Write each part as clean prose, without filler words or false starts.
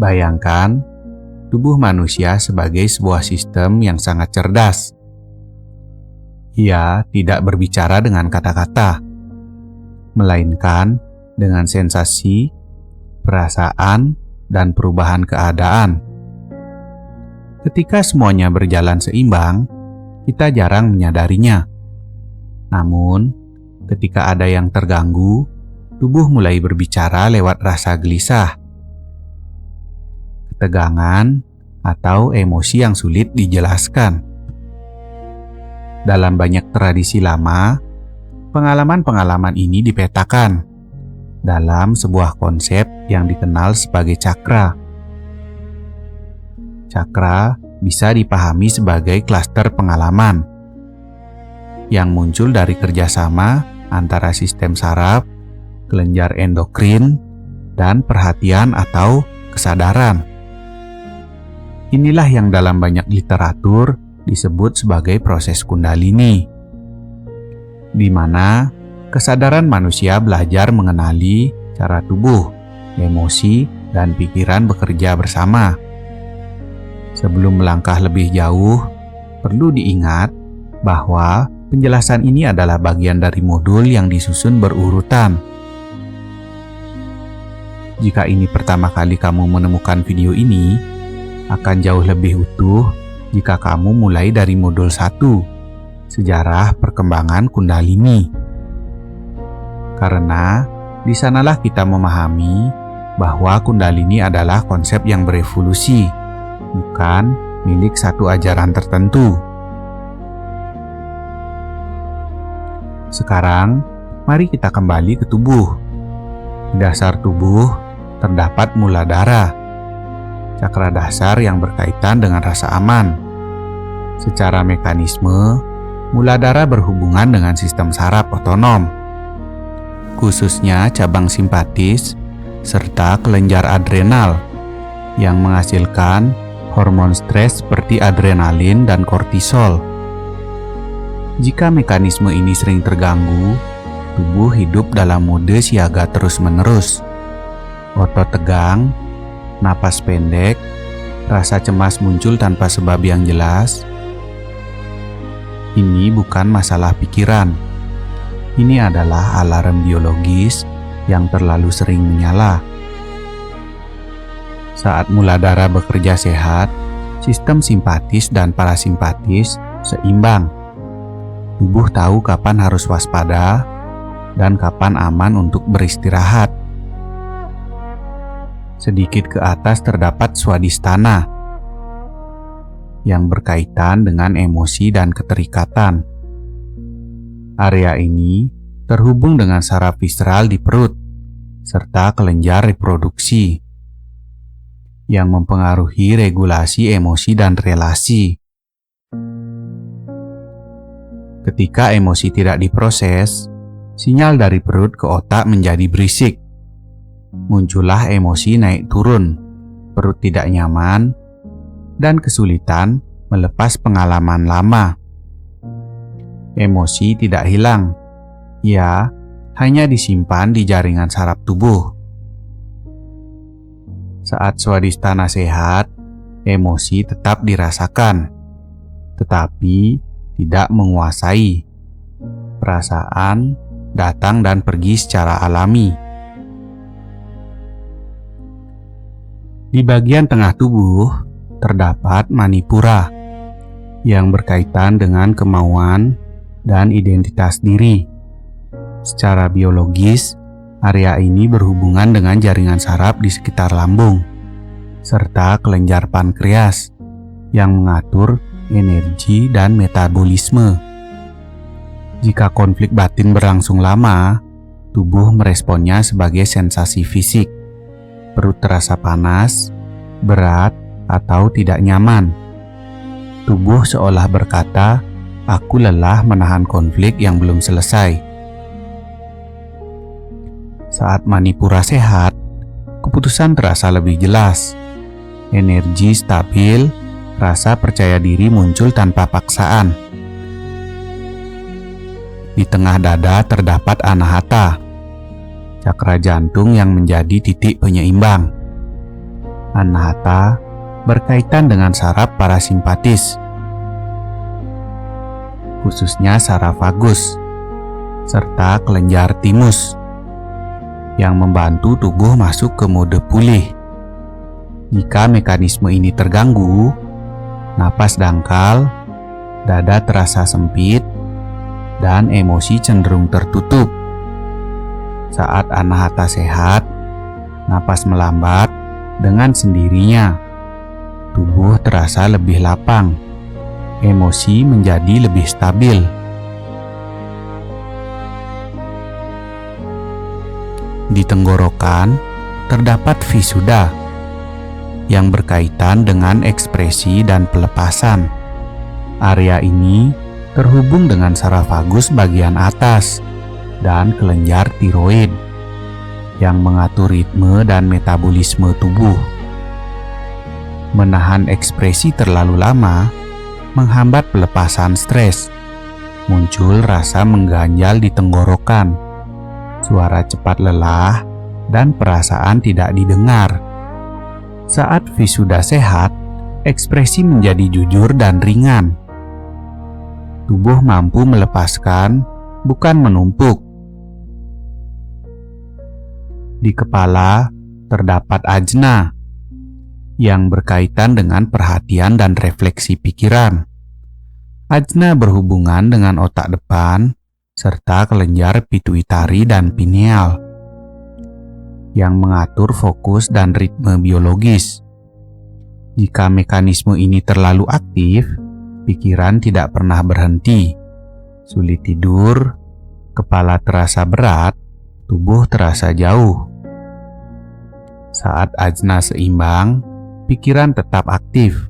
Bayangkan tubuh manusia sebagai sebuah sistem yang sangat cerdas. Ia tidak berbicara dengan kata-kata, melainkan dengan sensasi, perasaan, dan perubahan keadaan. Ketika semuanya berjalan seimbang, kita jarang menyadarinya. Namun, ketika ada yang terganggu, tubuh mulai berbicara lewat rasa gelisah, ketegangan, atau emosi yang sulit dijelaskan. Dalam banyak tradisi lama, pengalaman-pengalaman ini dipetakan dalam sebuah konsep yang dikenal sebagai cakra. Cakra bisa dipahami sebagai klaster pengalaman yang muncul dari kerjasama antara sistem saraf, kelenjar endokrin, dan perhatian atau kesadaran. Inilah yang dalam banyak literatur disebut sebagai proses kundalini, di mana kesadaran manusia belajar mengenali cara tubuh, emosi, dan pikiran bekerja bersama. Sebelum melangkah lebih jauh, perlu diingat bahwa penjelasan ini adalah bagian dari modul yang disusun berurutan. Jika ini pertama kali kamu menemukan video ini, akan jauh lebih utuh jika kamu mulai dari modul 1, Sejarah Perkembangan Kundalini. Karena di sanalah kita memahami bahwa Kundalini adalah konsep yang berevolusi, bukan milik satu ajaran tertentu. Sekarang, mari kita kembali ke tubuh. Di dasar tubuh terdapat muladhara, cakra dasar yang berkaitan dengan rasa aman. Secara mekanisme, muladhara berhubungan dengan sistem saraf otonom, khususnya cabang simpatis serta kelenjar adrenal yang menghasilkan hormon stres seperti adrenalin dan kortisol. Jika mekanisme ini sering terganggu, tubuh hidup dalam mode siaga terus-menerus. Otot tegang, napas pendek, rasa cemas muncul tanpa sebab yang jelas. Ini bukan masalah pikiran. Ini adalah alarm biologis yang terlalu sering menyala. Saat muladhara bekerja sehat, sistem simpatis dan parasimpatis seimbang. Tubuh tahu kapan harus waspada dan kapan aman untuk beristirahat. Sedikit ke atas terdapat swadhisthana yang berkaitan dengan emosi dan keterikatan. Area ini terhubung dengan saraf visceral di perut serta kelenjar reproduksi yang mempengaruhi regulasi emosi dan relasi. Ketika emosi tidak diproses, sinyal dari perut ke otak menjadi berisik. Muncullah emosi naik turun, perut tidak nyaman, dan kesulitan melepas pengalaman lama. Emosi tidak hilang, ia hanya disimpan di jaringan saraf tubuh. Saat swadhisthana sehat, emosi tetap dirasakan, tetapi tidak menguasai. Perasaan datang dan pergi secara alami. Di bagian tengah tubuh terdapat manipura yang berkaitan dengan kemauan dan identitas diri. Secara biologis, area ini berhubungan dengan jaringan saraf di sekitar lambung serta kelenjar pankreas yang mengatur energi dan metabolisme. Jika konflik batin berlangsung lama, tubuh meresponnya sebagai sensasi fisik. Perut terasa panas, berat, atau tidak nyaman. Tubuh seolah berkata, "Aku lelah menahan konflik yang belum selesai." Saat manipura sehat, keputusan terasa lebih jelas. Energi stabil, rasa percaya diri muncul tanpa paksaan. Di tengah dada terdapat anahata, cakra jantung yang menjadi titik penyeimbang. Anahata berkaitan dengan saraf parasimpatis, khususnya saraf vagus, serta kelenjar timus, yang membantu tubuh masuk ke mode pulih. Jika mekanisme ini terganggu, napas dangkal, dada terasa sempit, dan emosi cenderung tertutup. Saat anahata sehat, napas melambat dengan sendirinya. Tubuh terasa lebih lapang, emosi menjadi lebih stabil. Di tenggorokan terdapat visuda yang berkaitan dengan ekspresi dan pelepasan. Area ini terhubung dengan saraf vagus bagian atas dan kelenjar tiroid yang mengatur ritme dan metabolisme tubuh. Menahan ekspresi terlalu lama menghambat pelepasan stres. Muncul rasa mengganjal di tenggorokan, suara cepat lelah, dan perasaan tidak didengar. Saat visuda sehat, ekspresi menjadi jujur dan ringan. Tubuh mampu melepaskan, bukan menumpuk. Di kepala terdapat ajna yang berkaitan dengan perhatian dan refleksi pikiran. Ajna berhubungan dengan otak depan serta kelenjar pituitari dan pineal yang mengatur fokus dan ritme biologis. Jika mekanisme ini terlalu aktif, pikiran tidak pernah berhenti, sulit tidur, kepala terasa berat, tubuh terasa jauh. Saat ajna seimbang, pikiran tetap aktif,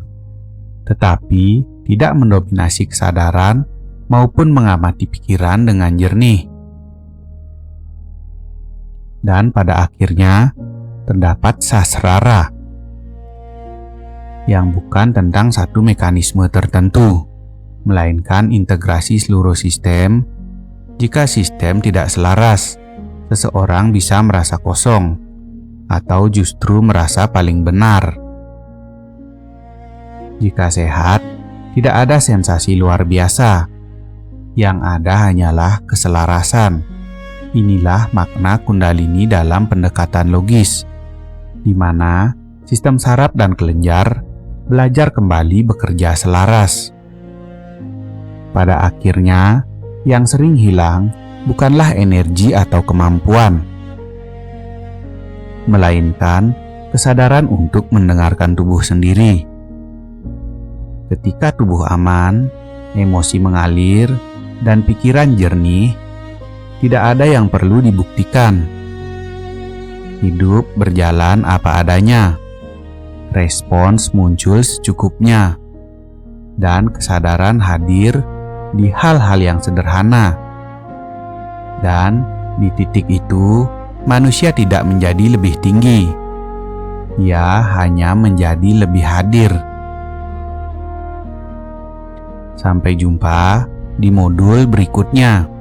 tetapi tidak mendominasi kesadaran maupun mengamati pikiran dengan jernih. Dan pada akhirnya, terdapat sasrara, yang bukan tentang satu mekanisme tertentu, melainkan integrasi seluruh sistem. Jika sistem tidak selaras, seseorang bisa merasa kosong, atau justru merasa paling benar. Jika sehat, tidak ada sensasi luar biasa. Yang ada hanyalah keselarasan. Inilah makna Kundalini dalam pendekatan logis, di mana sistem saraf dan kelenjar belajar kembali bekerja selaras. Pada akhirnya, yang sering hilang bukanlah energi atau kemampuan, melainkan kesadaran untuk mendengarkan tubuh sendiri. Ketika tubuh aman, emosi mengalir, dan pikiran jernih, tidak ada yang perlu dibuktikan. Hidup berjalan apa adanya, respons muncul secukupnya, dan kesadaran hadir di hal-hal yang sederhana. Dan di titik itu, manusia tidak menjadi lebih tinggi, ia hanya menjadi lebih hadir. Sampai jumpa di modul berikutnya.